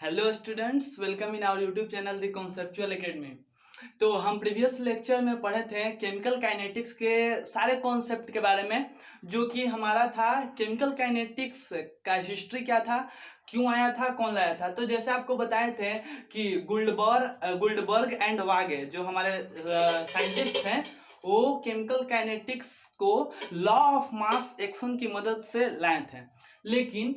Hello students, welcome in our YouTube channel the conceptual academy. तो हम previous lecture में पढ़े थे केमिकल काइनेटिक्स के सारे कॉन्सेप्ट के बारे में, जो कि हमारा था केमिकल काइनेटिक्स का हिस्ट्री क्या था, क्यों आया था, कौन लाया था। तो जैसे आपको बताए थे कि गुल्डबर्ग एंड वागे जो हमारे साइंटिस्ट हैं, वो केमिकल काइनेटिक्स को लॉ ऑफ मास एक्शन की मदद से लाए थे। लेकिन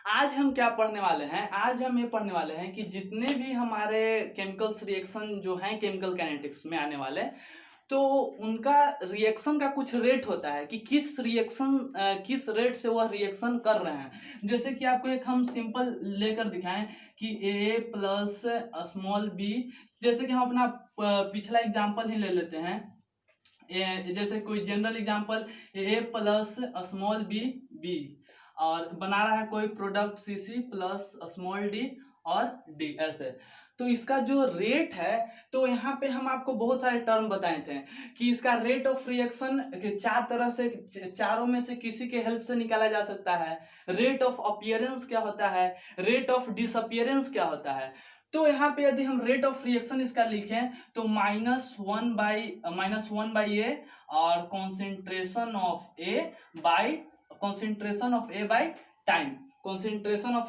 आज हम क्या पढ़ने वाले हैं, आज हम ये पढ़ने वाले हैं कि जितने भी हमारे केमिकल्स रिएक्शन जो हैं केमिकल काइनेटिक्स में आने वाले, तो उनका रिएक्शन का कुछ रेट होता है कि किस रेट से वह रिएक्शन कर रहे हैं। जैसे कि आपको एक हम सिंपल लेकर दिखाएं कि ए प्लस स्मॉल बी, जैसे कि हम अपना पिछला एग्जाम्पल ही ले लेते हैं। जैसे कोई general example A plus small B B, और बना रहा है कोई product C C plus small D और डी ऐसे। तो इसका जो रेट है, तो यहाँ पे हम आपको बहुत सारे टर्म बताए थे कि इसका रेट ऑफ रिएक्शन चार तरह से, चारों में से किसी के हेल्प से निकाला जा सकता है। रेट ऑफ अपीयरेंस क्या होता है, रेट ऑफ डिसअपीयरेंस क्या होता है। तो यहाँ पे यदि हम रेट ऑफ रिएक्शन इसका लिखें तो -1/a और concentration of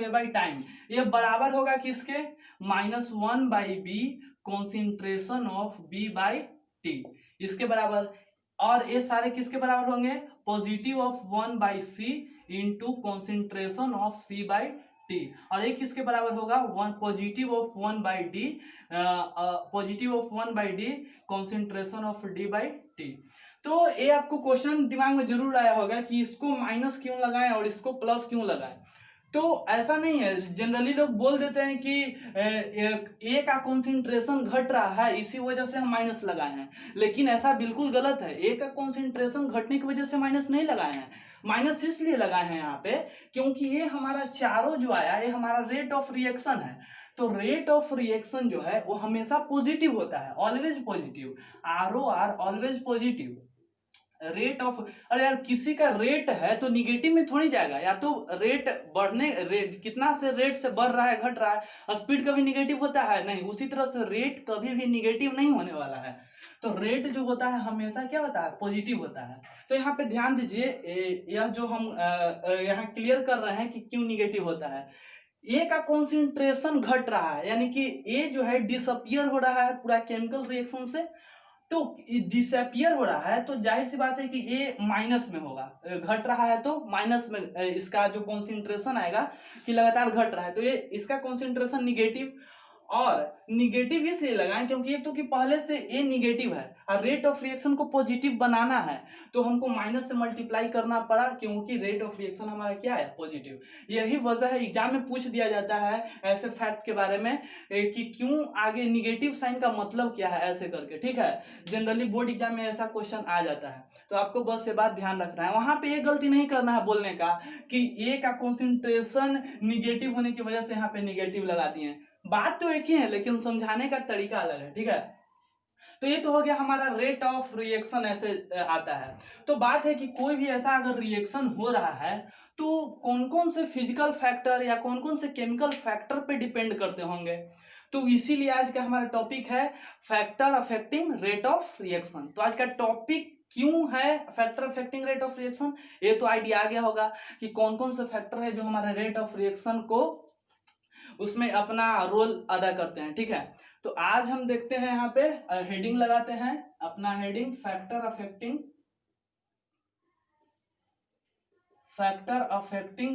A by time, ये बराबर होगा किसके, -1/b concentration of b by T, इसके बराबर। और ये सारे किसके बराबर होंगे, positive of 1/c into concentration of c by T. और एक किसके बराबर होगा, positive of 1/d concentration of d by T. तो ये आपको क्वेश्चन दिमाग में जरूर आया होगा कि इसको माइनस क्यों लगाएं और इसको प्लस क्यों लगाएं। तो ऐसा नहीं है, जनरली लोग बोल देते हैं कि ए का कॉन्सेंट्रेशन घट रहा है इसी वजह से हम माइनस लगाए हैं, लेकिन ऐसा बिल्कुल गलत है। ए का कॉन्सेंट्रेशन घटने की वजह से माइनस नहीं लगाए हैं, माइनस इसलिए लगाए हैं यहाँ पे क्योंकि ये हमारा चारों जो आया ये हमारा रेट ऑफ रिएक्शन है। तो रेट ऑफ रिएक्शन जो है वो हमेशा पॉजिटिव होता है, always positive, ROR always positive. Rate of, अरे यार किसी का रेट है तो निगेटिव में थोड़ी जाएगा, या तो रेट कितना से रेट से बढ़ रहा है घट रहा है, स्पीड कभी निगेटिव होता है नहीं, उसी तरह से रेट कभी भी निगेटिव नहीं होने वाला है। तो रेट जो होता है हमेशा क्या होता है, पॉजिटिव होता है। तो यहाँ पे ध्यान दीजिए, यह जो हम यहाँ क्लियर कर रहे हैं कि क्यों निगेटिव होता है। ए का कॉन्सेंट्रेशन घट रहा है, यानी कि ए जो है डिसअपियर हो रहा है पूरा केमिकल रिएक्शन से। तो डिसअपियर हो रहा है तो जाहिर सी बात है कि ए माइनस में होगा, घट रहा है तो माइनस में इसका जो कॉन्सेंट्रेशन आएगा कि लगातार घट रहा है, तो ये इसका कॉन्सेंट्रेशन निगेटिव। और निगेटिव इसलिए लगाएं क्योंकि एक तो कि पहले से ए निगेटिव है और रेट ऑफ रिएक्शन को पॉजिटिव बनाना है तो हमको माइनस से मल्टीप्लाई करना पड़ा, क्योंकि रेट ऑफ रिएक्शन हमारा क्या है, पॉजिटिव। यही वजह है, एग्जाम में पूछ दिया जाता है ऐसे फैक्ट के बारे में कि क्यों आगे निगेटिव साइन का मतलब क्या है, ऐसे करके, ठीक है। जनरली बोर्ड एग्जाम में ऐसा क्वेश्चन आ जाता है, तो आपको बस ये बात ध्यान रखना है। वहां पे ये गलती नहीं करना है बोलने का कि ए का कॉन्सेंट्रेशन निगेटिव होने की वजह से यहाँ पे निगेटिव लगा दिए। बात तो एक ही है लेकिन समझाने का तरीका अलग है, ठीक है। तो ये तो हो गया हमारा रेट ऑफ रिएक्शन, ऐसे आता है। तो बात है कि कोई भी ऐसा अगर रिएक्शन हो रहा है तो कौन कौन से फिजिकल फैक्टर या कौन कौन से केमिकल फैक्टर पे डिपेंड करते होंगे। तो इसीलिए आज का हमारा टॉपिक है factor affecting rate of reaction. तो आज का टॉपिक क्यों है factor affecting rate of reaction, ये तो आइडिया आ गया होगा कि कौन कौन से फैक्टर है जो हमारे रेट ऑफ रिएक्शन को उसमें अपना रोल अदा करते हैं, ठीक है। तो आज हम देखते हैं, यहाँ पे हेडिंग लगाते हैं अपना, heading factor affecting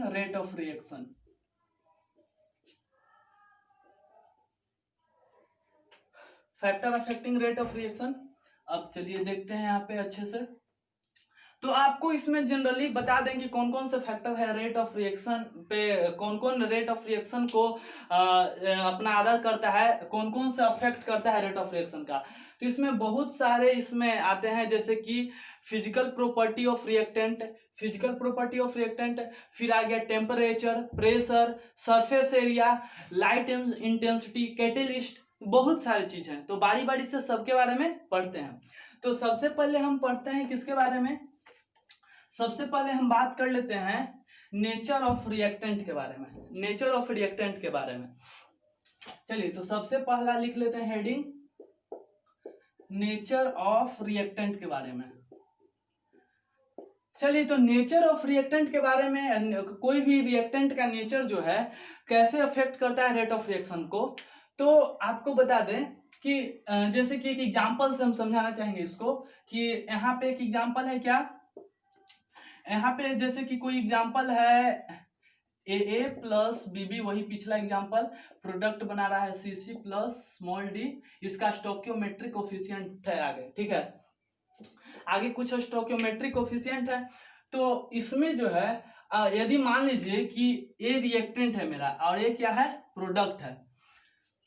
rate of reaction. Factor affecting rate of reaction, अब चलिए देखते हैं यहाँ पे अच्छे से। तो आपको इसमें जनरली बता दें कि कौन कौन से फैक्टर है रेट ऑफ रिएक्शन पे, कौन कौन रेट ऑफ रिएक्शन को अपना आधा करता है, कौन कौन से अफेक्ट करता है रेट ऑफ रिएक्शन का। तो इसमें बहुत सारे इसमें आते हैं, जैसे कि फिजिकल प्रॉपर्टी ऑफ रिएक्टेंट, फिर आ गया temperature, pressure, surface area, light intensity, catalyst, बहुत सारी चीज हैं। तो बारी बारी से सबके बारे में पढ़ते हैं। तो सबसे पहले हम पढ़ते हैं किसके बारे में, सबसे पहले हम बात कर लेते हैं नेचर ऑफ रिएक्टेंट के बारे में, नेचर ऑफ रिएक्टेंट के बारे में। चलिए तो सबसे पहला लिख लेते हैं हेडिंग, नेचर ऑफ रिएक्टेंट के बारे में। चलिए तो नेचर ऑफ रिएक्टेंट के बारे में, कोई भी रिएक्टेंट का नेचर जो है कैसे अफेक्ट करता है रेट ऑफ रिएक्शन को, तो आपको बता दें कि जैसे कि एक एग्जांपल से हम समझाना चाहेंगे इसको, कि यहाँ पे एक एग्जांपल है क्या, यहाँ पे जैसे कि कोई एग्जांपल है ए प्लस बी, वही पिछला एग्जांपल, प्रोडक्ट बना रहा है सी प्लस स्मॉल डी, इसका स्टोइकियोमेट्रिक कोफिशिएंट है आगे, ठीक है, आगे कुछ स्टोइकियोमेट्रिक कोफिशिएंट है। तो इसमें जो है यदि मान लीजिए कि ए रिएक्टेंट है मेरा और ये क्या है, प्रोडक्ट है,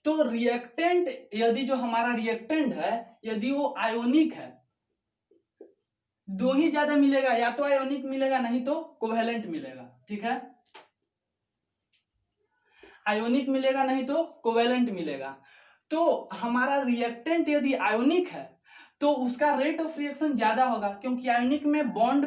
तो रिएक्टेंट, यदि जो हमारा रिएक्टेंट है यदि वो आयोनिक है, दो ही ज्यादा मिलेगा, या तो आयोनिक मिलेगा नहीं तो कोवेलेंट मिलेगा, ठीक है, आयोनिक मिलेगा नहीं तो कोवेलेंट मिलेगा। तो हमारा रिएक्टेंट यदि आयोनिक है तो उसका रेट ऑफ रिएक्शन ज्यादा होगा, क्योंकि आयोनिक में बॉन्ड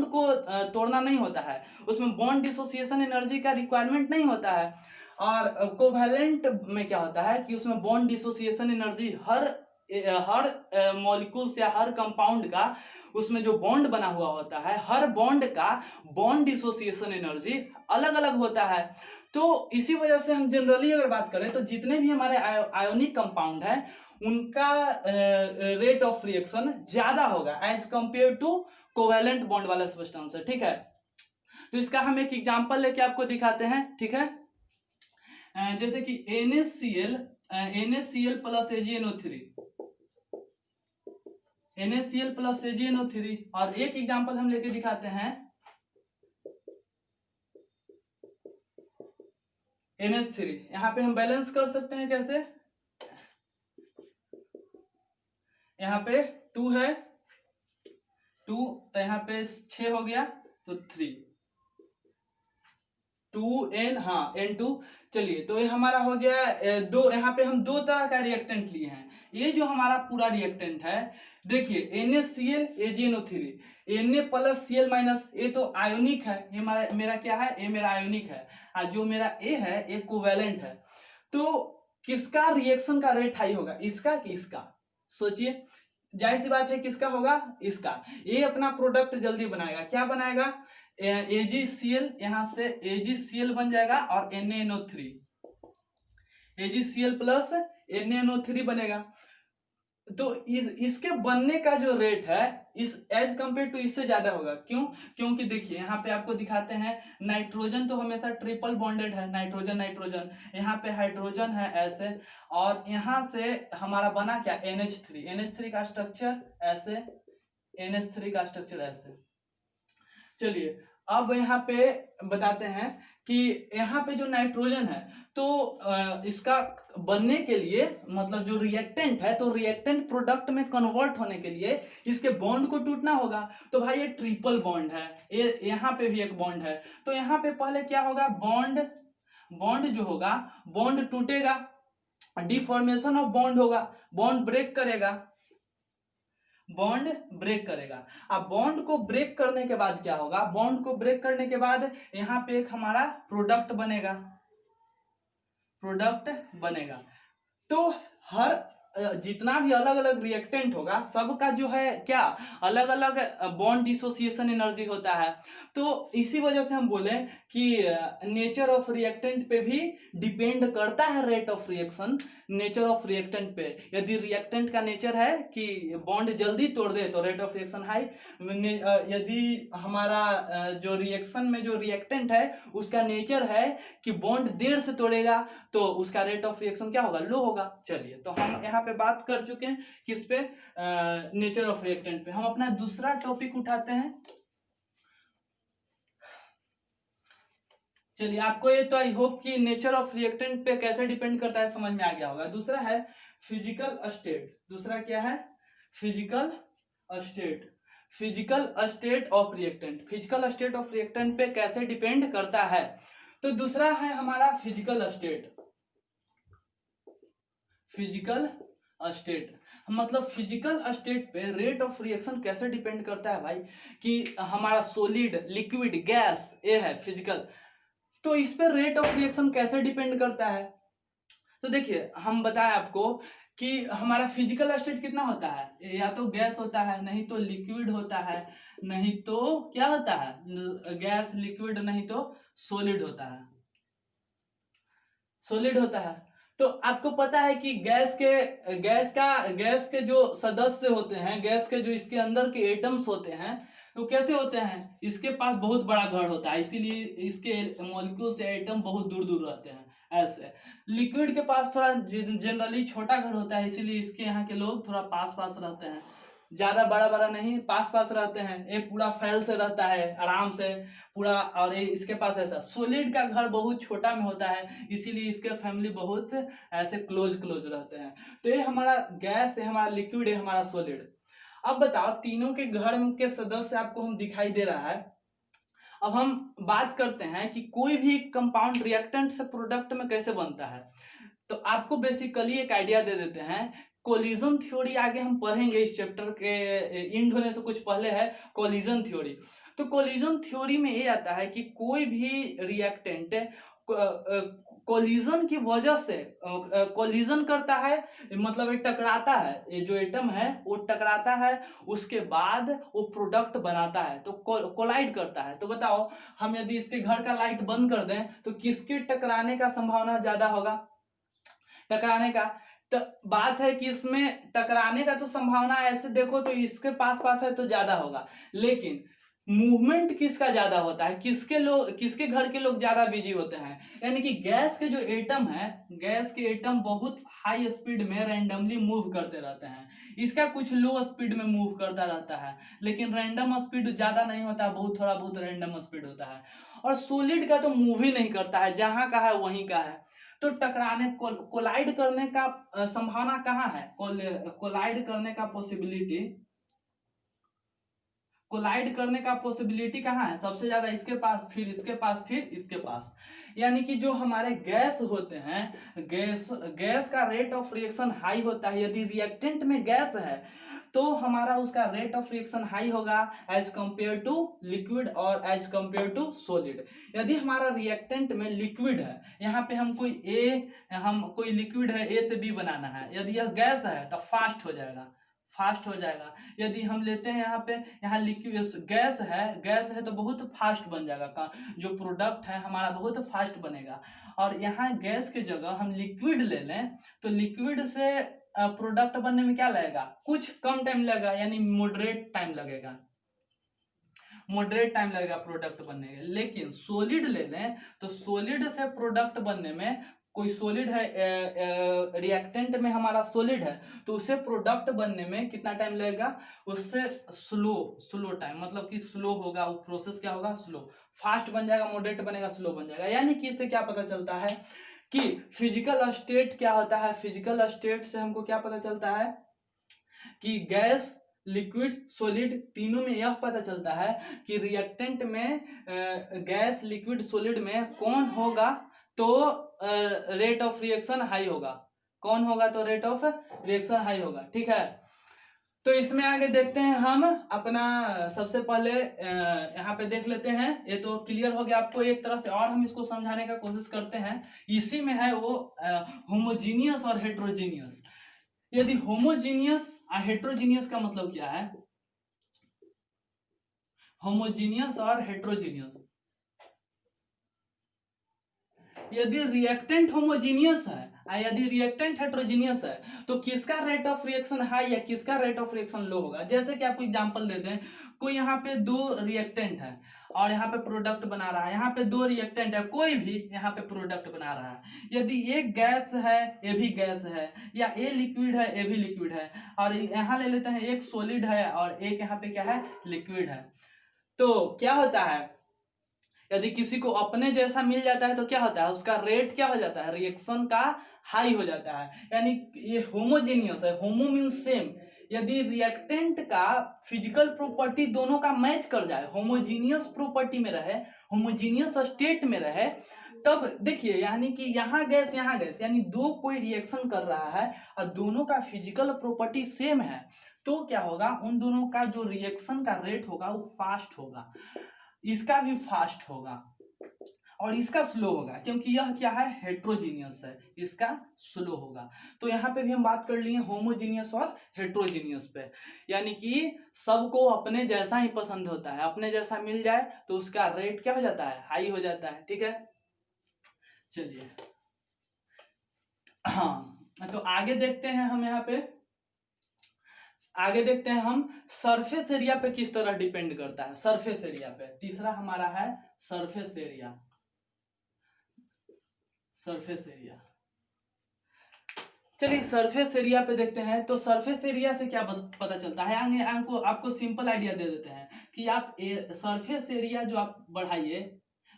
को तोड़ना नहीं होता है, उसमें बॉन्ड डिसोसिएशन एनर्जी का रिक्वायरमेंट नहीं होता है। और कोवेलेंट में क्या होता है कि उसमें बॉन्ड डिसोसिएशन एनर्जी हर मॉलिक्यूल्स या हर कंपाउंड का, उसमें जो बॉन्ड बना हुआ होता है, हर बॉन्ड का बॉन्ड डिसोसिएशन एनर्जी अलग अलग होता है। तो इसी वजह से हम जनरली अगर बात करें तो जितने भी हमारे आयोनिक कंपाउंड है उनका रेट ऑफ रिएक्शन ज्यादा होगा as compared to covalent bond वाला सब्सटेंस, ठीक है। तो इसका हम एक एग्जांपल लेके आपको दिखाते हैं, ठीक है। जैसे कि NaCl plus AgNO3, NaCl plus AgNO3, और एक एग्जांपल हम लेके दिखाते हैं NH3। यहाँ पे हम बैलेंस कर सकते हैं कैसे, यहाँ पे 2 है, 2 तो यहाँ पे 6 हो गया तो 3, 2N, हाँ N2। चलिए तो ये हमारा हो गया दो, यहाँ पे हम दो तरह का रिएक्टेंट लिए हैं। ये जो हमारा पूरा रिएक्टेंट है, देखिए NaCl AgNO3, Na plus Cl minus, ये तो आयोनिक है, ये मेरा क्या है, ये मेरा आयोनिक है, और जो मेरा ए है ये कोवेलेंट है। तो किसका रिएक्शन का रेट हाई होगा, इसका कि इसका? सोचिए, जाहिर सी बात है किसका होगा, इसका। ये अपना प्रोडक्ट जल्दी बनाएगा, क्या बनाएगा, AgCl, यहाँ से AgCl बन जाएगा और NaNO3, AgCl प्लस NaNO3 बनेगा। तो इसके बनने का जो रेट है इस एज कंपेयर टू इससे ज्यादा होगा। क्यों? क्योंकि देखिए यहाँ पे आपको दिखाते हैं, नाइट्रोजन तो हमेशा ट्रिपल बॉन्डेड है, नाइट्रोजन नाइट्रोजन, यहाँ पे हाइड्रोजन है ऐसे, और यहाँ से हमारा बना क्या, NH3 का स्ट्रक्चर ऐसे, NH3 का स्ट्रक्चर ऐसे। चलिए अब यहाँ पे बताते हैं कि यहाँ पे जो नाइट्रोजन है तो इसका बनने के लिए, मतलब जो रिएक्टेंट है, तो रिएक्टेंट प्रोडक्ट में कन्वर्ट होने के लिए इसके बॉन्ड को टूटना होगा। तो भाई ये ट्रिपल बॉन्ड है, ये यहाँ पे भी एक बॉन्ड है, तो यहाँ पे पहले क्या होगा, बॉन्ड जो होगा, बॉन्ड टूटेगा, डिफॉर्मेशन ऑफ बॉन्ड होगा, बॉन्ड ब्रेक करेगा, बॉन्ड ब्रेक करेगा। अब बॉन्ड को ब्रेक करने के बाद क्या होगा, बॉन्ड को ब्रेक करने के बाद यहाँ पे एक हमारा प्रोडक्ट बनेगा। तो हर जितना भी अलग अलग रिएक्टेंट होगा सबका जो है क्या, अलग अलग बॉन्ड डिसोसिएशन एनर्जी होता है। तो इसी वजह से हम बोले कि नेचर ऑफ रिएक्टेंट पे भी डिपेंड करता है rate of reaction, nature of reactant पे। यदि रिएक्टेंट का नेचर है कि बॉन्ड जल्दी तोड़ दे तो रेट ऑफ रिएक्शन हाई, यदि हमारा जो रिएक्शन में जो रिएक्टेंट है उसका नेचर है कि बॉन्ड देर से तोड़ेगा तो उसका रेट ऑफ रिएक्शन क्या होगा, लो होगा। चलिए तो हम यहाँ पे बात कर चुके हैं किस पे, नेचर ऑफ रिएक्टेंट पे। हम अपना दूसरा टॉपिक उठाते हैं। चलिए आपको ये तो आई होप कि नेचर ऑफ रिएक्टेंट पे कैसे डिपेंड करता है समझ में आ गया होगा। दूसरा है फिजिकल स्टेट। दूसरा क्या है, physical state of reactant. Physical state of reactant पे कैसे डिपेंड करता है, तो दूसरा है हमारा फिजिकल स्टेट, मतलब फिजिकल स्टेट पे रेट ऑफ रिएक्शन कैसे डिपेंड करता है भाई, कि हमारा सॉलिड, लिक्विड, गैस ये है फिजिकल, तो इस पे रेट ऑफ रिएक्शन कैसे डिपेंड करता है। तो देखिए हम बताएं आपको कि हमारा फिजिकल स्टेट कितना होता है, या तो गैस होता है, नहीं तो लिक्विड होता है, नहीं तो क्या होता है, गैस, लिक्विड, नहीं तो सॉलिड होता है, सॉलिड होता है। तो आपको पता है कि गैस के जो सदस्य होते हैं, गैस के जो इसके अंदर के एटम्स होते हैं, तो कैसे होते हैं, इसके पास बहुत बड़ा घर होता है, इसीलिए इसके मॉलिक्यूल से एटम बहुत दूर दूर रहते हैं। ऐसे लिक्विड के पास थोड़ा जनरली छोटा घर होता है, इसीलिए इसके यहाँ के लोग थोड़ा पास पास रहते हैं, ज्यादा बड़ा बड़ा नहीं, पास पास रहते हैं। ये पूरा फैल से रहता है आराम से पूरा, और ये इसके पास ऐसा। सॉलिड का घर बहुत छोटा में होता है, इसीलिए इसके फैमिली बहुत ऐसे क्लोज क्लोज रहते हैं। तो ये हमारा गैस है, हमारा लिक्विड है, हमारा सॉलिड। अब बताओ तीनों के घर के सदस्य आपको हम दिखाई दे रहा है। अब हम बात करते हैं कि कोई भी कंपाउंड रिएक्टेंट से प्रोडक्ट में कैसे बनता है। तो आपको बेसिकली एक आइडिया दे देते हैं। कोलिजन थ्योरी आगे हम पढ़ेंगे, इस चैप्टर के एंड होने से कुछ पहले है कोलिजन थ्योरी। तो कोलिजन थ्योरी में ये आता है कि कोई भी रिएक्टेंट कोलिजन की वजह से कोलिजन करता है, मतलब ये टकराता है, ये जो एटम है वो टकराता है, उसके बाद वो प्रोडक्ट बनाता है, तो कोलाइड करता है। तो बताओ हम यदि इसके घर का लाइट बंद कर दें तो किसके टकराने का संभावना ज्यादा होगा, टकराने का। तो बात है कि इसमें टकराने का तो संभावना ऐसे देखो तो इसके पास पास है तो ज्यादा होगा, लेकिन मूवमेंट किसका ज्यादा होता है, किसके घर के लोग ज्यादा बिजी होते हैं। यानी कि गैस के जो एटम है, गैस के एटम बहुत हाई स्पीड में रैंडमली मूव करते रहते हैं, इसका कुछ लो स्पीड में मूव करता रहता है, लेकिन रैंडम स्पीड ज्यादा नहीं होता, बहुत थोड़ा बहुत रैंडम स्पीड होता है। और सॉलिड का तो मूव ही नहीं करता है, जहां का है वहीं का है। तो टकराने कोलाइड करने का संभावना कहाँ है, कोलाइड करने का पॉसिबिलिटी, कोलाइड करने का पॉसिबिलिटी कहाँ है सबसे ज्यादा, इसके पास, फिर इसके पास, फिर इसके पास। यानी कि जो हमारे गैस होते हैं, गैस का रेट ऑफ रिएक्शन हाई होता है। यदि रिएक्टेंट में गैस है तो हमारा उसका रेट ऑफ रिएक्शन हाई होगा एज कंपेयर टू लिक्विड और एज कंपेयर टू सॉलिड। यदि हमारा रिएक्टेंट में लिक्विड है, यहाँ पे हम कोई लिक्विड है, ए से बी बनाना है, यदि यह गैस है तो फास्ट हो जाएगा, फास्ट हो जाएगा। यदि हम लेते हैं यहाँ पे, यहाँ लिक्विड गैस है तो बहुत फास्ट बन जाएगा, जो प्रोडक्ट है हमारा बहुत फास्ट बनेगा। और यहाँ गैस के जगह हम लिक्विड ले लें तो लिक्विड से प्रोडक्ट बनने में क्या लगेगा, कुछ कम टाइम लगेगा, यानी मॉडरेट टाइम लगेगा, मॉडरेट टाइम लगेगा प्रोडक्ट बनने में। लेकिन सॉलिड ले लें तो सॉलिड से प्रोडक्ट बनने में, कोई सॉलिड है, रिएक्टेंट में हमारा सॉलिड है, तो उसे प्रोडक्ट बनने में कितना टाइम लगेगा, उससे स्लो टाइम, मतलब कि स्लो होगा वो प्रोसेस, क्या होगा, स्लो। फास्ट बन जाएगा, मॉडरेट बनेगा, स्लो बन जाएगा। यानी कि इससे क्या पता चलता है कि फिजिकल स्टेट क्या होता है, फिजिकल स्टेट से हमको क्या पता चलता है कि गैस, लिक्विड, सॉलिड तीनों में यह पता चलता है कि रिएक्टेंट में गैस, लिक्विड, सॉलिड में कौन होगा तो रेट ऑफ रिएक्शन हाई होगा, कौन होगा तो रेट ऑफ रिएक्शन हाई होगा। ठीक है, तो इसमें आगे देखते हैं हम अपना, सबसे पहले यहाँ पे देख लेते हैं। ये तो क्लियर हो गया आपको एक तरह से, और हम इसको समझाने का कोशिश करते हैं। इसी में है वो होमोजीनियस और हेट्रोजीनियस। यदि होमोजीनियस और हेट्रोजीनियस का मतलब क्या है, होमोजीनियस और हेट्रोजीनियस, यदि रिएक्टेंट होमोजीनियस है और यदि रिएक्टेंट हेट्रोजीनियस है तो किसका रेट ऑफ रिएक्शन हाई या किसका रेट ऑफ रिएक्शन लो होगा। जैसे कि आपको एग्जांपल देते हैं, कोई यहाँ पे दो रिएक्टेंट है और यहाँ पे प्रोडक्ट बना रहा है, यहाँ पे दो रिएक्टेंट है, कोई भी यहाँ पे प्रोडक्ट बना रहा है। यदि एक गैस है, ये भी गैस है, या ए लिक्विड है, ये भी लिक्विड है, और यहाँ ले लेते हैं एक सॉलिड है और एक यहाँ पे क्या है, लिक्विड है। तो क्या होता है, यदि किसी को अपने जैसा मिल जाता है तो क्या होता है, उसका रेट क्या हो जाता है, रिएक्शन का हाई हो जाता है। यानी ये होमोजेनियस है, होमो मीन्स सेम। यदि रिएक्टेंट का फिजिकल प्रॉपर्टी दोनों का मैच कर जाए, होमोजीनियस प्रॉपर्टी में रहे, होमोजीनियस स्टेट में रहे, तब देखिए यानी कि यहाँ गैस यानी दो कोई रिएक्शन कर रहा है और दोनों का फिजिकल प्रॉपर्टी सेम है, तो क्या होगा, उन दोनों का जो रिएक्शन का रेट होगा वो फास्ट होगा, इसका भी फास्ट होगा और इसका स्लो होगा, क्योंकि यह क्या है, हेट्रोजीनियस है, इसका स्लो होगा। तो यहाँ पे भी हम बात कर लिए होमोजीनियस और हेट्रोजीनियस पे, यानी कि सबको अपने जैसा ही पसंद होता है, अपने जैसा मिल जाए तो उसका रेट क्या हो जाता है, हाई हो जाता है। ठीक है, चलिए हाँ, तो आगे देखते हैं हम यहाँ पे, आगे देखते हैं हम सरफेस एरिया पे किस तरह डिपेंड करता है। सरफेस एरिया पे तीसरा हमारा है सरफेस एरिया। सरफेस एरिया, चलिए सरफेस एरिया पे देखते हैं। तो सरफेस एरिया से क्या पता चलता है, आगे आपको सिंपल आइडिया दे देते हैं कि आप सरफेस एरिया जो आप बढ़ाइए,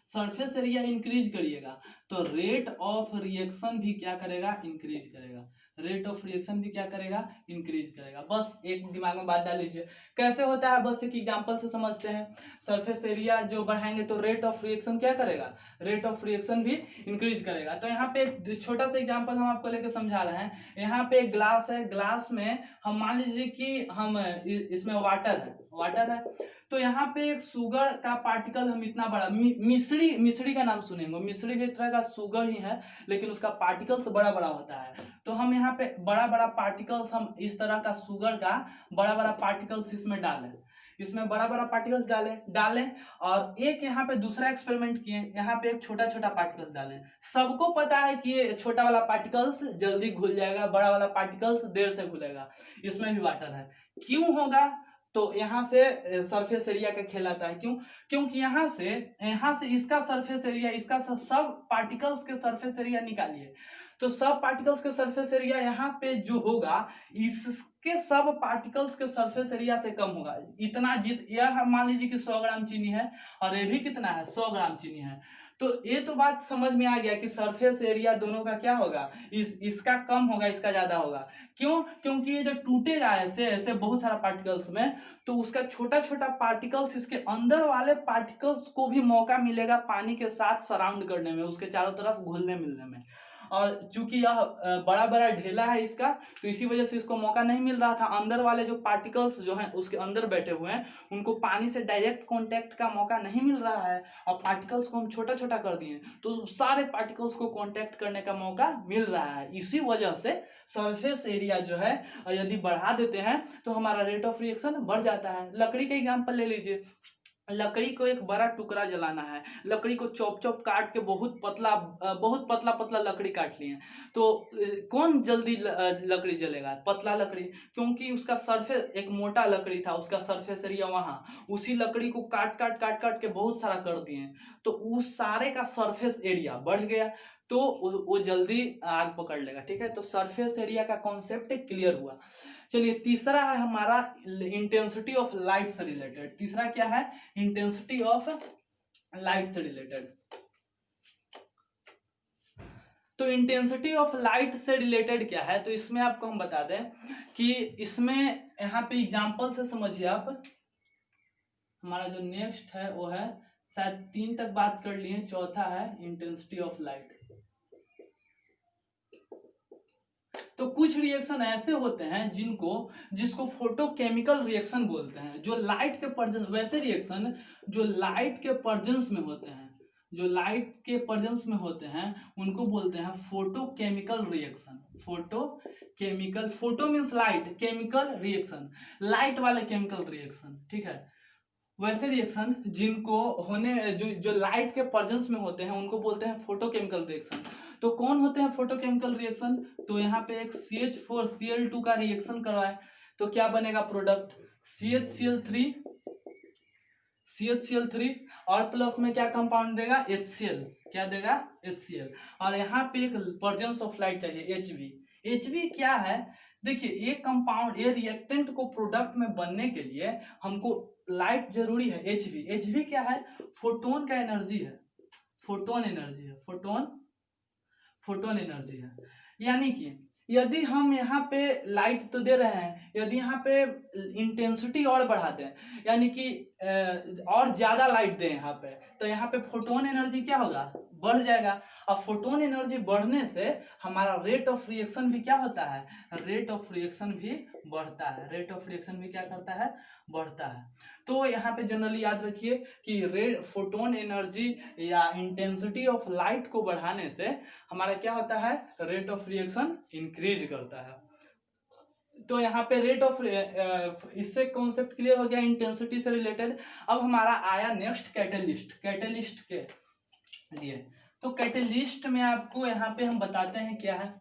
सरफेस एरिया इंक्रीज करिएगा तो रेट ऑफ रिएक्शन भी क्या करेगा, इंक्रीज करेगा। रेट ऑफ रिएक्शन भी क्या करेगा, इंक्रीज करेगा। बस एक दिमाग में बात डाल लीजिए, कैसे होता है, बस एक एग्जांपल से समझते हैं। सरफेस एरिया जो बढ़ाएंगे तो रेट ऑफ रिएक्शन क्या करेगा, रेट ऑफ रिएक्शन भी इंक्रीज करेगा। तो यहाँ पे एक छोटा सा एग्जांपल हम आपको लेकर समझा रहे हैं। यहाँ पे एक ग्लास है, ग्लास में हम मान लीजिए कि हम इसमें वाटर है, तो यहाँ पे एक शुगर का पार्टिकल हम इतना बड़ा, मिश्री का नाम सुनेंगे, मिश्री भी एक तरह का शुगर ही है लेकिन उसका पार्टिकल्स बड़ा बड़ा होता है। तो हम यहाँ पे बड़ा बड़ा पार्टिकल्स, हम इस तरह का शुगर का बड़ा बड़ा पार्टिकल्स इसमें डालें, इसमें बड़ा बड़ा पार्टिकल्स डालें और एक यहाँ पे दूसरा एक्सपेरिमेंट किए, यहाँ पे एक छोटा छोटा पार्टिकल्स डालें। सबको पता है कि ये छोटा वाला पार्टिकल्स जल्दी घुल जाएगा, बड़ा वाला पार्टिकल्स देर से घुलेगा, इसमें भी वाटर है। क्यों होगा, तो यहाँ से सरफेस एरिया का खेल आता है। क्यों, क्योंकि यहाँ से इसका सरफेस एरिया, इसका सब पार्टिकल्स के सरफेस एरिया निकालिए, तो सब पार्टिकल्स के सरफेस एरिया यहाँ पे जो होगा इसके सब पार्टिकल्स के सरफेस एरिया से कम होगा। इतना यह मान लीजिए कि 100 ग्राम चीनी है और ये भी कितना है, 100 ग्राम चीनी है। तो ये तो बात समझ में आ गया कि सरफेस एरिया दोनों का क्या होगा, इसका कम होगा, इसका ज्यादा होगा। क्यों, क्योंकि ये जब टूटेगा ऐसे ऐसे बहुत सारा पार्टिकल्स में, तो उसका छोटा छोटा पार्टिकल्स, इसके अंदर वाले पार्टिकल्स को भी मौका मिलेगा पानी के साथ सराउंड करने में, उसके चारों तरफ घुलने मिलने में। और चूंकि यह बड़ा बड़ा ढेला है इसका, तो इसी वजह से इसको मौका नहीं मिल रहा था। अंदर वाले जो पार्टिकल्स जो हैं उसके अंदर बैठे हुए हैं, उनको पानी से डायरेक्ट कांटेक्ट का मौका नहीं मिल रहा है, और पार्टिकल्स को हम छोटा छोटा कर दिए तो सारे पार्टिकल्स को कांटेक्ट करने का मौका मिल रहा है। इसी वजह से सरफेस एरिया जो है यदि बढ़ा देते हैं तो हमारा रेट ऑफ रिएक्शन बढ़ जाता है। लकड़ी का एग्जाम्पल ले लीजिए, लकड़ी को एक बड़ा टुकड़ा जलाना है, लकड़ी को चॉप चॉप काट के बहुत पतला पतला लकड़ी काट लिए, तो कौन जल्दी लकड़ी जलेगा, पतला लकड़ी, क्योंकि उसका सरफेस, एक मोटा लकड़ी था उसका सरफेस एरिया वहाँ, उसी लकड़ी को काट काट के बहुत सारा कर दिए, तो उस सारे का सरफेस एरिया बढ़ गया, तो वो जल्दी आग पकड़ लेगा। ठीक है, तो सरफेस एरिया का कॉन्सेप्ट क्लियर हुआ। चलिए तीसरा है हमारा इंटेंसिटी ऑफ लाइट से रिलेटेड। तीसरा क्या है, इंटेंसिटी ऑफ लाइट से रिलेटेड। तो इंटेंसिटी ऑफ लाइट से रिलेटेड क्या है, तो इसमें आपको हम बता दें कि इसमें यहाँ पे एग्जांपल से समझिए आप। हमारा जो नेक्स्ट है वो है, शायद 3 तक बात कर लिए, चौथा है इंटेंसिटी ऑफ लाइट। तो कुछ रिएक्शन ऐसे होते हैं जिसको फोटोकेमिकल रिएक्शन बोलते हैं, जो लाइट के प्रेजेंस, वैसे रिएक्शन जो लाइट के प्रेजेंस में होते हैं, जो लाइट के प्रेजेंस में होते हैं उनको बोलते हैं photochemical reaction. Photochemical, photo means light, chemical reaction, light वाले केमिकल रिएक्शन। ठीक है, वैसे रिएक्शन जिनको होने जो लाइट के प्रेजेंस में होते हैं उनको बोलते हैं फोटोकेमिकल रिएक्शन। तो कौन होते हैं फोटोकेमिकल रिएक्शन, तो यहाँ पे एक CH4Cl2 का रिएक्शन करवाए तो क्या बनेगा प्रोडक्ट, CHCl3 और प्लस में क्या कंपाउंड देगा, HCl, क्या देगा, HCl। और यहाँ पे एक प्रेजेंस ऑफ लाइट चाहिए, HV क्या है, देखिए ये कंपाउंड, ये रिएक्टेंट को प्रोडक्ट में बनने के लिए हमको लाइट जरूरी है। HV क्या है, फोटोन का एनर्जी है, फोटोन एनर्जी है, यानी कि यदि हम यहाँ पे लाइट तो दे रहे हैं, यदि यहाँ पे इंटेंसिटी और बढ़ा दें, यानी कि और ज़्यादा लाइट दें यहाँ पे, तो यहाँ पे फोटोन एनर्जी क्या होगा, बढ़ जाएगा। अब फोटोन एनर्जी बढ़ने से हमारा रेट ऑफ रिएक्शन भी क्या होता है, रेट ऑफ रिएक्शन भी बढ़ता है, रेट ऑफ रिएक्शन भी क्या करता है, बढ़ता है। तो यहाँ पे जनरली याद रखिए कि रेट फोटोन एनर्जी या इंटेंसिटी ऑफ लाइट को बढ़ाने से हमारा क्या होता है, रेट ऑफ रिएक्शन इंक्रीज करता है। तो यहाँ पे रेट ऑफ, इससे कॉन्सेप्ट क्लियर हो गया इंटेंसिटी से रिलेटेड। अब हमारा आया नेक्स्ट कैटलिस्ट, कैटलिस्ट के लिए। तो कैटलिस्ट में आपको यहाँ पे हम बताते हैं क्या है।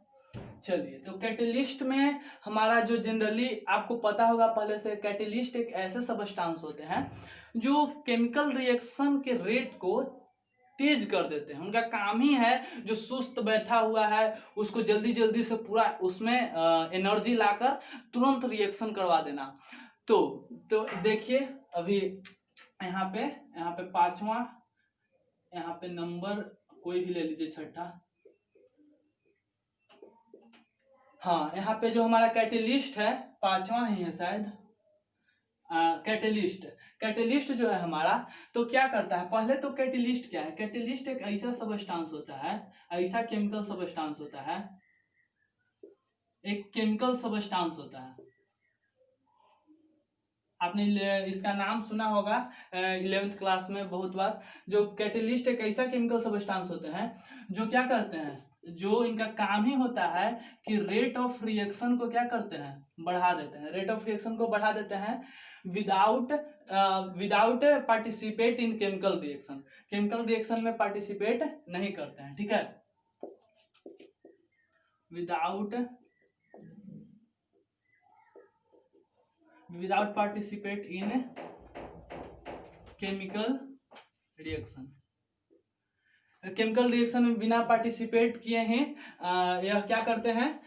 चलिए, तो कैटलिस्ट में हमारा जो जनरली आपको पता होगा पहले से, कैटलिस्ट एक ऐसे सबस्टांस होते हैं जो केमिकल रिएक्शन के रेट को तेज कर देते हैं। उनका काम ही है जो सुस्त बैठा हुआ है उसको जल्दी जल्दी से पूरा उसमें एनर्जी लाकर तुरंत रिएक्शन करवा देना। तो देखिए अभी यहाँ पे पांचवा, यहाँ पे नंबर कोई भी ले लीजिए, छठा, हाँ, यहाँ पे जो हमारा कैटलिस्ट है पांचवा ही है शायद, कैटलिस्ट जो है हमारा, तो क्या करता है, पहले तो कैटलिस्ट क्या है, कैटलिस्ट एक ऐसा सबस्टांस होता है, ऐसा केमिकल सबस्टांस होता है, एक केमिकल सबस्टांस होता है, आपने इसका नाम सुना होगा 11th क्लास में बहुत बार। जो कैटलिस्ट एक ऐसा केमिकल सबस्टांस होते हैं जो क्या करते हैं, जो इनका काम ही होता है कि रेट ऑफ रिएक्शन को क्या करते हैं, बढ़ा देते हैं, रेट ऑफ रिएक्शन को बढ़ा देते हैं without participate in chemical reaction, chemical reaction में पार्टिसिपेट नहीं करते हैं, ठीक है, without participate in chemical reaction, chemical reaction में बिना पार्टिसिपेट किए हैं यह क्या करते हैं,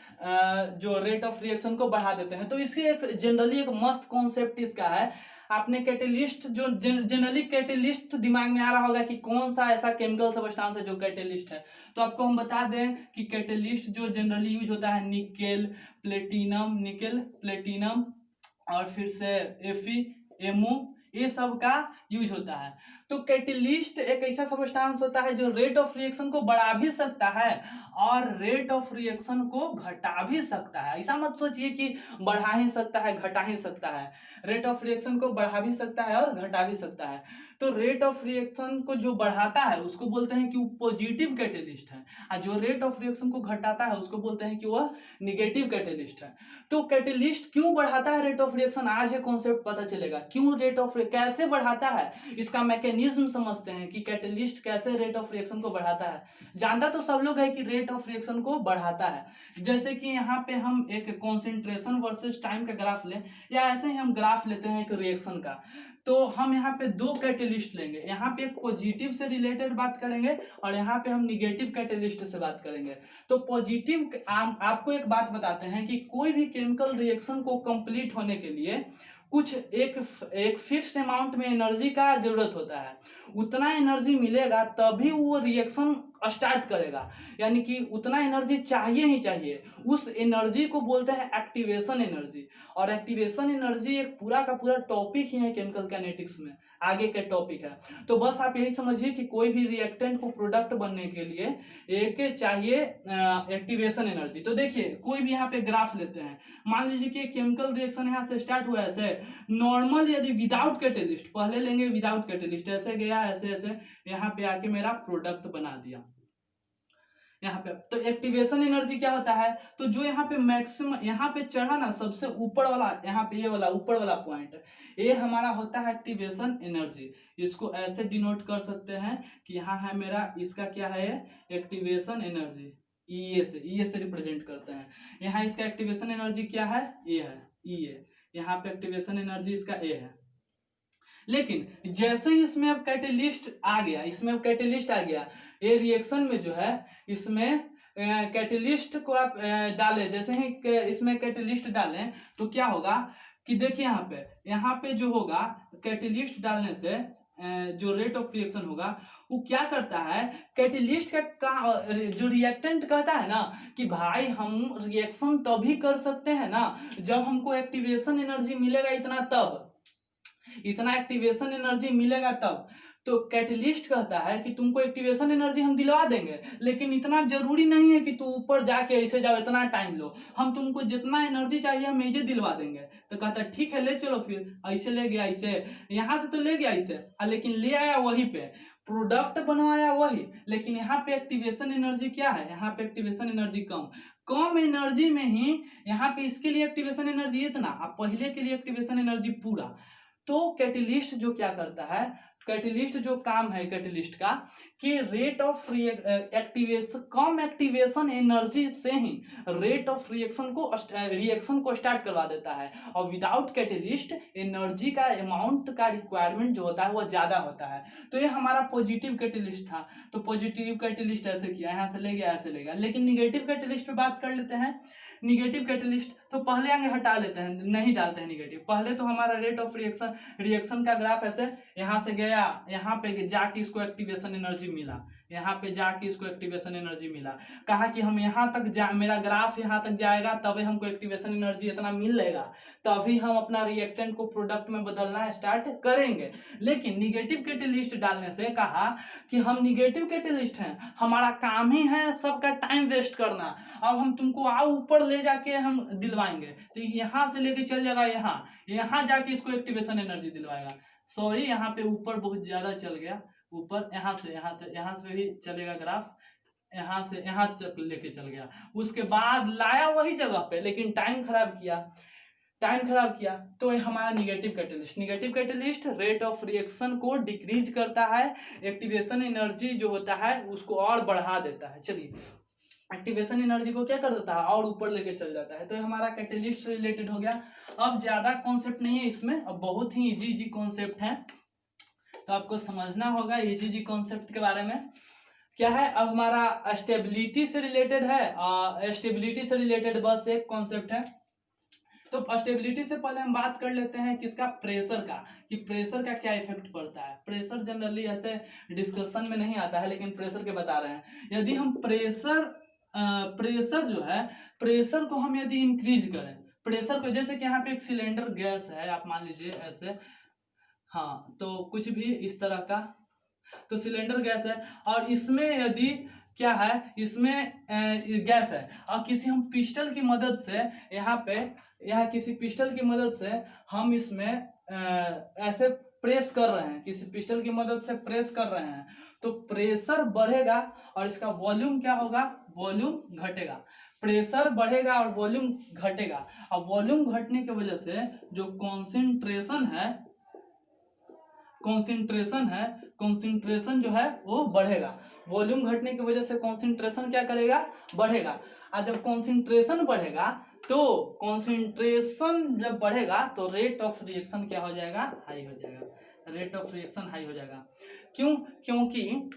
जो रेट ऑफ रिएक्शन को बढ़ा देते हैं। तो इसकी एक जनरली एक मस्त कॉन्सेप्ट इसका है, आपने कैटलिस्ट जो जनरली कैटलिस्ट दिमाग में आ रहा होगा कि कौन सा ऐसा केमिकल सबस्टांस है जो कैटलिस्ट है, तो आपको हम बता दें कि कैटलिस्ट जो जनरली यूज होता है निकेल प्लेटिनम और फिर से FeMu, ये सब का यूज होता है। तो कैटलिस्ट एक ऐसा सबस्टांस होता है जो रेट ऑफ रिएक्शन को बढ़ा भी सकता है और रेट ऑफ रिएक्शन को घटा भी सकता है। ऐसा मत सोचिए कि बढ़ा ही सकता है घटा ही सकता है, रेट ऑफ रिएक्शन को बढ़ा भी सकता है और घटा भी सकता है। तो रेट ऑफ रिएक्शन को जो बढ़ाता है उसको बोलते हैं कि वो पॉजिटिव कैटलिस्ट है, और जो रेट ऑफ रिएक्शन को घटाता है उसको बोलते हैं कि वह निगेटिव कैटलिस्ट है। तो कैटलिस्ट क्यों बढ़ाता है रेट ऑफ रिएक्शन, आज ये कॉन्सेप्ट पता चलेगा, क्यों रेट ऑफ, कैसे बढ़ाता है, इसका मैकेनिज्म समझते हैं कि कैटलिस्ट कैसे रेट ऑफ रिएक्शन को बढ़ाता है। जानता तो सब लोग है कि रेट ऑफ रिएक्शन को बढ़ाता है, जैसे कि यहाँ पे हम एक कॉन्सेंट्रेशन वर्सेस टाइम का ग्राफ लें, या ऐसे ही हम ग्राफ लेते हैं एक रिएक्शन का, तो हम यहाँ पे दो कैटलिस्ट लेंगे, यहाँ पे एक पॉजिटिव से रिलेटेड बात करेंगे और यहाँ पे हम निगेटिव कैटलिस्ट से बात करेंगे। तो पॉजिटिव, आपको एक बात बताते हैं कि कोई भी केमिकल रिएक्शन को कंप्लीट होने के लिए कुछ एक फिक्स अमाउंट में एनर्जी का जरूरत होता है, उतना एनर्जी मिलेगा तभी वो रिएक्शन स्टार्ट करेगा, यानी कि उतना एनर्जी चाहिए ही चाहिए। उस एनर्जी को बोलते हैं एक्टिवेशन एनर्जी, और एक्टिवेशन एनर्जी एक पूरा का पूरा टॉपिक ही है केमिकल काइनेटिक्स में, आगे का टॉपिक है। तो बस आप यही समझिए कि कोई भी रिएक्टेंट को प्रोडक्ट बनने के लिए एक चाहिए एक्टिवेशन एनर्जी। तो देखिए कोई भी यहाँ पे ग्राफ लेते हैं, मान लीजिए कि केमिकल रिएक्शन यहाँ से स्टार्ट हुआ ऐसे नॉर्मल, यदि विदाउट कैटलिस्ट, पहले लेंगे विदाउट कैटलिस्ट, ऐसे गया ऐसे ऐसे यहाँ पे आके मेरा प्रोडक्ट बना दिया यहाँ पे। तो एक्टिवेशन एनर्जी क्या होता है, तो जो यहाँ पे मैक्सिमम यहाँ पे चढ़ा ना सबसे ऊपर वाला, यहाँ पे ये वाला ऊपर वाला पॉइंट, ये हमारा होता है एक्टिवेशन एनर्जी। इसको ऐसे डिनोट कर सकते हैं कि यहाँ है मेरा, इसका क्या है, एक्टिवेशन एनर्जी, ई से रिप्रेजेंट करते हैं। यहाँ इसका एक्टिवेशन एनर्जी क्या है, ए है, ई है, यहाँ पे एक्टिवेशन एनर्जी इसका ए है। लेकिन जैसे ही इसमें अब कैटलिस्ट आ गया, इसमें अब कैटलिस्ट आ गया, ये रिएक्शन में जो है इसमें कैटलिस्ट को आप डालें, जैसे ही इसमें कैटलिस्ट डालें तो क्या होगा कि देखिए यहाँ पे जो होगा कैटलिस्ट डालने से जो रेट ऑफ रिएक्शन होगा वो क्या करता है, कैटेलिस्ट का जो रिएक्टेंट कहता है ना कि भाई हम रिएक्शन तभी कर सकते हैं ना जब हमको एक्टिवेशन एनर्जी मिलेगा इतना, तब इतना एक्टिवेशन एनर्जी मिलेगा तब। तो कैटेलिस्ट कहता है कि तुमको एक्टिवेशन एनर्जी हम दिलवा देंगे, लेकिन इतना जरूरी नहीं है कि तू ऊपर जाके ऐसे जाओ, इतना टाइम लो, हम तुमको जितना एनर्जी चाहिए हम ऐसे दिलवा देंगे। तो कहता है ठीक है ले चलो, फिर ऐसे ले गया, ऐसे यहाँ से तो ले गया ऐसे, लेकिन ले आया वहीं पे, प्रोडक्ट बनवाया वही, लेकिन यहाँ पे एक्टिवेशन एनर्जी क्या है, यहाँ पे एक्टिवेशन एनर्जी कम एनर्जी में ही, यहाँ पे इसके लिए एक्टिवेशन एनर्जी इतना, अब पहले के लिए एक्टिवेशन एनर्जी पूरा। तो कैटेलिस्ट जो क्या करता है, कैटेलिस्ट जो काम है कैटेलिस्ट का कि rate of activation, come activation energy से ही रेट ऑफ रिएक्शन को स्टार्ट करवा देता है, और विदाउट कैटेलिस्ट एनर्जी का अमाउंट का रिक्वायरमेंट जो होता है वो ज़्यादा होता है। तो ये हमारा पॉजिटिव कैटेलिस्ट था, तो पॉजिटिव कैटेलिस्ट ऐसे किया, यहाँ से ले गया ऐसे ले गया। लेकिन निगेटिव कैटेलिस्ट पे बात कर लेते हैं। निगेटिव कैटेलिस्ट तो पहले आगे हटा लेते हैं, नहीं डालते हैं निगेटिव। पहले तो हमारा रेट ऑफ रिएक्शन का ग्राफ ऐसे यहाँ से गया, यहाँ पे जाके इसको एक्टिवेशन एनर्जी मिला, यहाँ पे जाके इसको एक्टिवेशन एनर्जी मिला, कहा कि हम यहाँ तक मेरा ग्राफ यहाँ तक जाएगा तभी हमको एक्टिवेशन एनर्जी इतना मिलेगा, तभी हम अपना रिएक्टेंट को प्रोडक्ट में बदलना स्टार्ट करेंगे। लेकिन निगेटिव कैटेलिस्ट डालने से कहा कि हम निगेटिव कैटेलिस्ट हैं, हमारा काम ही है सबका टाइम वेस्ट करना, अब हम तुमको आओ ऊपर ले जाके हम दिलवाएंगे। तो यहाँ से लेके चल जाएगा, यहाँ जाके इसको एक्टिवेशन एनर्जी दिलवाएगा। सॉरी, यहाँ पे ऊपर बहुत ज्यादा चल गया, ऊपर यहाँ से भी चलेगा ग्राफ, यहाँ से यहाँ तक लेके चल गया, उसके बाद लाया वही जगह पे, लेकिन टाइम खराब किया। तो ये हमारा negative catalyst rate of reaction को डिक्रीज करता है, एक्टिवेशन एनर्जी जो होता है उसको और बढ़ा देता है। चलिए, एक्टिवेशन एनर्जी को क्या कर देता है, और ऊपर लेके चल जाता है। तो ये हमारा कैटेलिस्ट से रिलेटेड हो गया। अब ज्यादा कॉन्सेप्ट नहीं है इसमें, अब बहुत ही इजी कॉन्सेप्ट है, तो आपको समझना होगा इजी कॉन्सेप्ट के बारे में। क्या है, अब हमारा स्टेबिलिटी से रिलेटेड है, स्टेबिलिटी से रिलेटेड बस एक कॉन्सेप्ट है। तो स्टेबिलिटी से पहले हम बात कर लेते हैं किसका, प्रेशर का, कि प्रेशर का क्या इफेक्ट पड़ता है। प्रेशर जनरली ऐसे डिस्कशन में नहीं आता है, लेकिन प्रेशर के बता रहे हैं। यदि हम प्रेशर जो है, प्रेशर को हम यदि इंक्रीज करें, प्रेशर को, जैसे कि यहाँ पे एक सिलेंडर गैस है, आप मान लीजिए ऐसे, हाँ, तो कुछ भी इस तरह का, तो सिलेंडर गैस है, और इसमें यदि क्या है, इसमें गैस है, और किसी हम पिस्टल की मदद से यहाँ किसी पिस्टल की मदद से हम इसमें ऐसे प्रेस कर रहे हैं, किसी पिस्टल की मदद से प्रेस कर रहे हैं, तो प्रेशर बढ़ेगा और इसका वॉल्यूम क्या होगा, वॉल्यूम घटेगा। प्रेशर बढ़ेगा और वॉल्यूम घटेगा, और वॉल्यूम घटने की वजह से जो कॉन्सेंट्रेशन जो है वो बढ़ेगा। वॉल्यूम घटने की वजह से कॉन्सेंट्रेशन क्या करेगा, बढ़ेगा। और जब कॉन्सेंट्रेशन बढ़ेगा, तो कॉन्सेंट्रेशन जब बढ़ेगा तो रेट ऑफ रिएक्शन क्या हो जाएगा, हाई हो जाएगा। रेट ऑफ रिएक्शन हाई हो जाएगा। क्यों? क्योंकि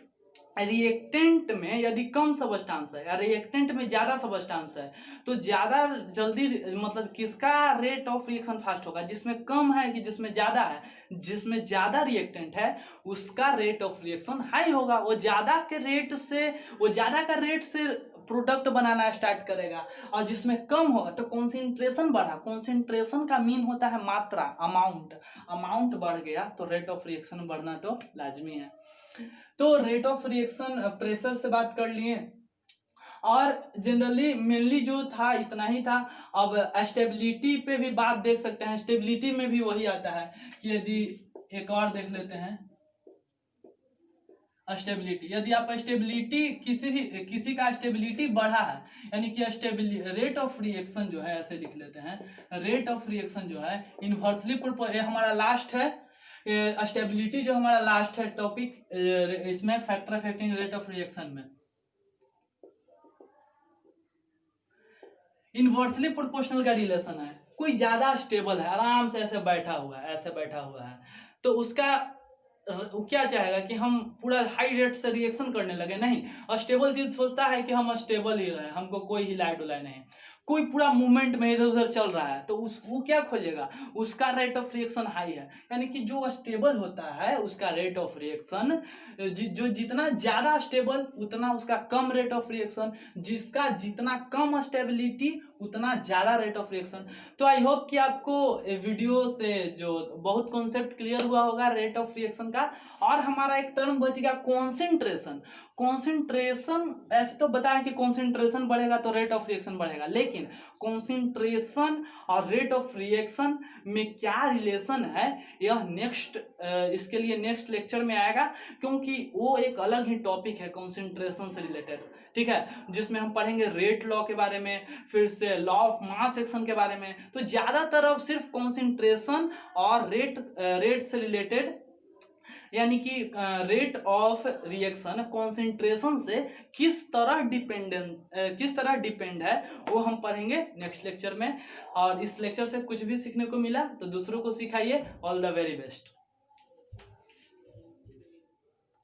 रिएक्टेंट में यदि कम सबस्टांस है या रिएक्टेंट में ज़्यादा सबस्टांस है, तो ज़्यादा जल्दी, मतलब किसका रेट ऑफ रिएक्शन फास्ट होगा, जिसमें कम है कि जिसमें ज़्यादा है। जिसमें ज़्यादा रिएक्टेंट है उसका रेट ऑफ रिएक्शन हाई होगा, वो ज़्यादा का रेट से प्रोडक्ट बनाना स्टार्ट करेगा। और जिसमें कम होगा तो कॉन्सेंट्रेशन बढ़ा, कॉन्सेंट्रेशन का मीन होता है मात्रा, अमाउंट बढ़ गया तो रेट ऑफ रिएक्शन बढ़ना तो लाजमी है। तो रेट ऑफ रिएक्शन प्रेशर से बात कर लिए, और जनरली मेनली जो था इतना ही था। अब स्टेबिलिटी पे भी बात देख सकते हैं, स्टेबिलिटी में भी वही आता है कि यदि एक और देख लेते हैं स्टेबिलिटी, यदि आप स्टेबिलिटी किसी का स्टेबिलिटी बढ़ा है, यानी कि रेट ऑफ रिएक्शन जो है, ऐसे लिख लेते हैं, रेट ऑफ रिएक्शन जो है इन्वर्सली हमारा लास्ट है, स्टेबिलिटी जो हमारा लास्ट है टॉपिक, इसमें factor affecting rate of reaction में इन्वर्सली प्रोपोर्शनल का रिलेशन है। कोई ज्यादा स्टेबल है, आराम से ऐसे बैठा हुआ है, तो उसका क्या चाहेगा कि हम पूरा हाई रेट से रिएक्शन करने लगे, नहीं। स्टेबल चीज सोचता है कि हम स्टेबल ही रहे, हमको कोई हिलाए डुलाए नहीं। कोई पूरा मूवमेंट में इधर उधर चल रहा है तो वो क्या खोजेगा, उसका रेट ऑफ रिएक्शन हाई है। यानी कि जो स्टेबल होता है उसका रेट ऑफ रिएक्शन, जो जितना ज़्यादा स्टेबल उतना उसका कम रेट ऑफ रिएक्शन, जिसका जितना कम स्टेबिलिटी उतना ज़्यादा रेट ऑफ रिएक्शन। तो आई होप कि आपको वीडियो से जो बहुत कॉन्सेप्ट क्लियर हुआ होगा रेट ऑफ रिएक्शन का। और हमारा एक टर्म बच गया कॉन्सेंट्रेशन। कॉन्सेंट्रेशन ऐसे तो बताया कि कॉन्सेंट्रेशन बढ़ेगा तो रेट ऑफ रिएक्शन बढ़ेगा, लेकिन कॉन्सेंट्रेशन और रेट ऑफ रिएक्शन में क्या रिलेशन है यह इसके लिए नेक्स्ट लेक्चर में आएगा, क्योंकि वो एक अलग ही टॉपिक है कॉन्सेंट्रेशन से रिलेटेड, ठीक है, जिसमें हम पढ़ेंगे रेट लॉ के बारे में, फिर से लॉ ऑफ मास एक्शन के बारे में। तो ज़्यादातर अब सिर्फ कॉन्सेंट्रेशन और रेट से रिलेटेड, यानी कि रेट ऑफ रिएक्शन कॉन्सेंट्रेशन से किस तरह डिपेंड है वो हम पढ़ेंगे नेक्स्ट लेक्चर में। और इस लेक्चर से कुछ भी सीखने को मिला तो दूसरों को सिखाइए। All the very best.